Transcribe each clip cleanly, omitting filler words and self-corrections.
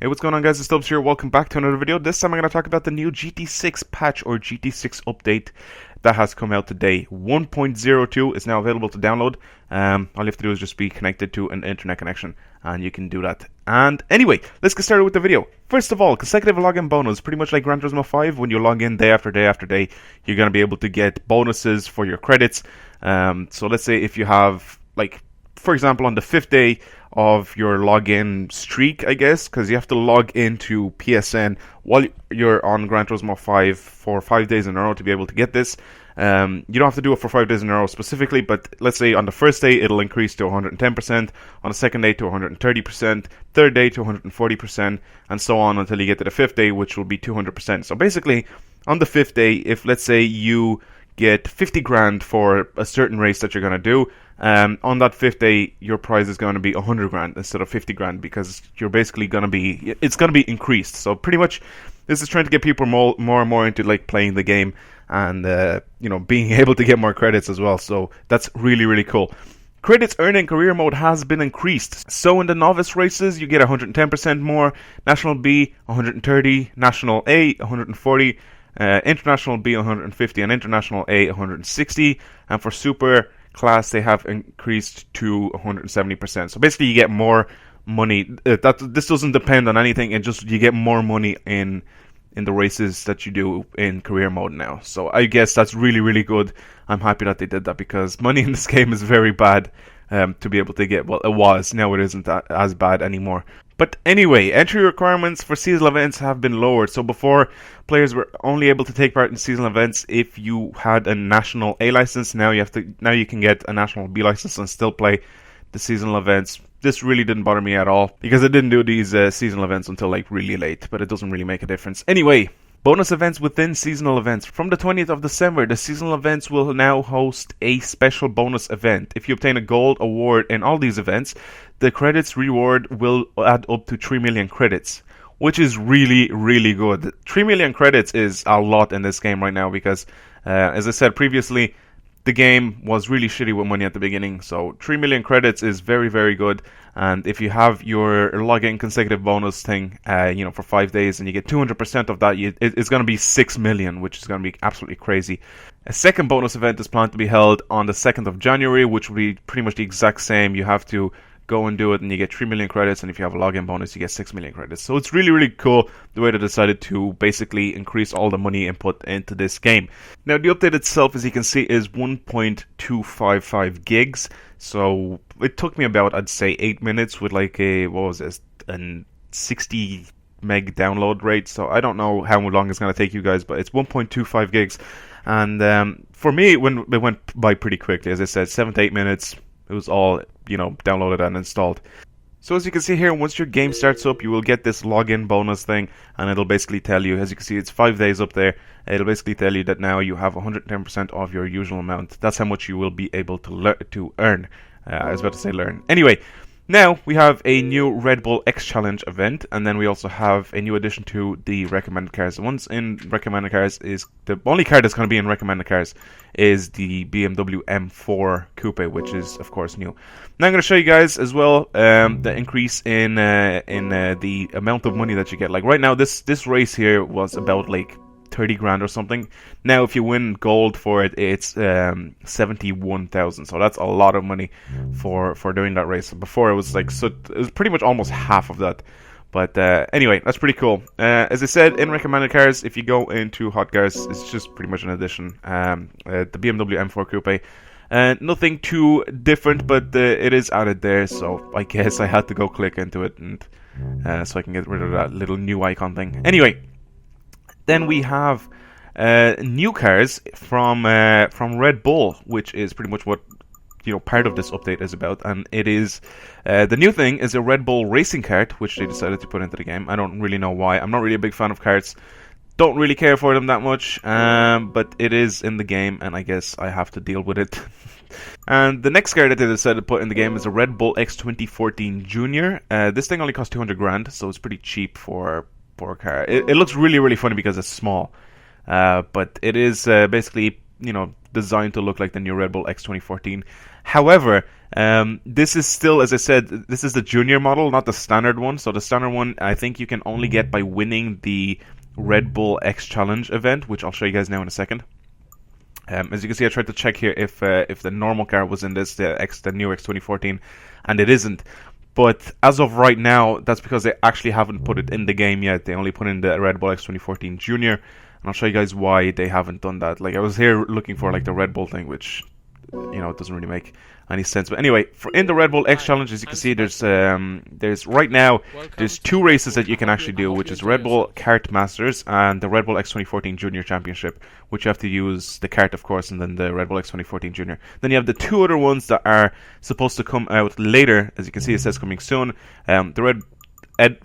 Hey, what's going on, guys? It's Stubbs here. Welcome back to another video. This time I'm going to talk about the new GT6 patch or GT6 update that has come out today. 1.02 is now available to download. All you have to do is just be connected to an internet connection and you can do that. And anyway, let's get started with the video. First of all, consecutive login bonus, pretty much like Gran Turismo 5. When you log in day after day after day, you're going to be able to get bonuses for your credits. So let's say if you have, like, for example, on the 5th day of your login streak, I guess, because you have to log into PSN while you're on Gran Turismo 5 for 5 days in a row to be able to get this. You don't have to do it for 5 days in a row specifically, but let's say on the first day it'll increase to 110%, on the second day to 130%, third day to 140%, and so on until you get to the 5th day, which will be 200%. So basically, on the 5th day, if let's say you get 50 grand for a certain race that you're going to do, on that 5th day your prize is going to be 100 grand instead of 50 grand because you're basically going to be, it's going to be increased. So pretty much this is trying to get people more and more into like playing the game and being able to get more credits as well. So that's really cool. Credits earned in career mode has been increased. So in the novice races you get 110% more, National B 130, National A 140, International B 150, and International A 160, and for Super class they have increased to 170%. So basically you get more money. This doesn't depend on anything, it just you get more money in the races that you do in career mode now. So I guess that's really good. I'm happy that they did that because money in this game is very bad to be able to get. Well, it was. Now it isn't as bad anymore. But anyway, entry requirements for seasonal events have been lowered. So before, players were only able to take part in seasonal events if you had a national A license. Now you can get a national B license and still play the seasonal events. This really didn't bother me at all because I didn't do these seasonal events until like really late, but it doesn't really make a difference. Anyway, bonus events within seasonal events. From the 20th of December, the seasonal events will now host a special bonus event. If you obtain a gold award in all these events, the credits reward will add up to 3 million credits, which is really good. 3 million credits is a lot in this game right now because, as I said previously, the game was really shitty with money at the beginning, so 3 million credits is very good. And if you have your login consecutive bonus thing, for 5 days, and you get 200% of that, it's going to be 6 million, which is going to be absolutely crazy. A second bonus event is planned to be held on the 2nd of January, which will be pretty much the exact same. You have to go and do it and you get 3 million credits, and if you have a login bonus you get 6 million credits. So it's really cool the way they decided to basically increase all the money input into this game. Now the update itself, as you can see, is 1.255 gigs. So it took me about, I'd say, 8 minutes with like a 60 meg download rate. So I don't know how long it's going to take you guys, but it's 1.25 gigs. And for me, it went by pretty quickly. As I said, 7 to 8 minutes. It was all, downloaded and installed. So as you can see here, once your game starts up, you will get this login bonus thing, and it'll basically tell you, as you can see, it's 5 days up there. It'll basically tell you that now you have 110% of your usual amount. That's how much you will be able to earn. I was about to say learn. Anyway, now we have a new Red Bull X Challenge event, and then we also have a new addition to the recommended cars. The ones in recommended cars is the only car that's going to be in recommended cars is the BMW M4 Coupe, which is of course new. Now I'm going to show you guys as well the increase in the amount of money that you get. Like right now, this race here was about like 30 grand or something. Now if you win gold for it, it's 71,000. So that's a lot of money for doing that race. Before it was like, so it was pretty much almost half of that. But anyway, that's pretty cool. As I said, in recommended cars, if you go into hot cars, it's just pretty much an addition. The BMW M4 Coupe. Nothing too different, but it is added there, so I guess I had to go click into it and so I can get rid of that little new icon thing. Anyway, then we have new cars from Red Bull, which is pretty much what part of this update is about. And it is the new thing is a Red Bull racing kart, which they decided to put into the game. I don't really know why. I'm not really a big fan of karts. Don't really care for them that much, but it is in the game, and I guess I have to deal with it. And the next car that they decided to put in the game is a Red Bull X 2014 Junior. This thing only costs 200 grand, so it's pretty cheap for a car. It looks really funny because it's small, but it is basically designed to look like the new Red Bull X 2014. However, this is still, as I said, this is the junior model, not the standard one. So the standard one, I think you can only get by winning the Red Bull X Challenge event, which I'll show you guys now in a second. As you can see, I tried to check here if the normal car was in this, the new X 2014, and it isn't. But as of right now, that's because they actually haven't put it in the game yet. They only put in the Red Bull X 2014 Junior, and I'll show you guys why they haven't done that. Like, I was here looking for like the Red Bull thing, which, you know, it doesn't really make any sense. But anyway, in the Red Bull X Challenge, as you can see, there's right now there's 2 races that you can actually do, which is Red Bull Kart Masters and the Red Bull X 2014 Junior Championship, which you have to use the kart, of course, and then the Red Bull X 2014 Junior. Then you have the 2 other ones that are supposed to come out later. As you can see, it says coming soon. The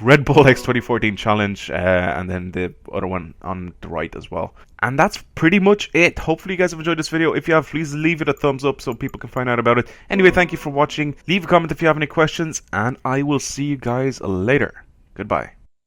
Red Bull X 2014 Challenge, and then the other one on the right as well. And that's pretty much it. Hopefully you guys have enjoyed this video. If you have, please leave it a thumbs up so people can find out about it. Anyway, thank you for watching. Leave a comment if you have any questions, and I will see you guys later. Goodbye.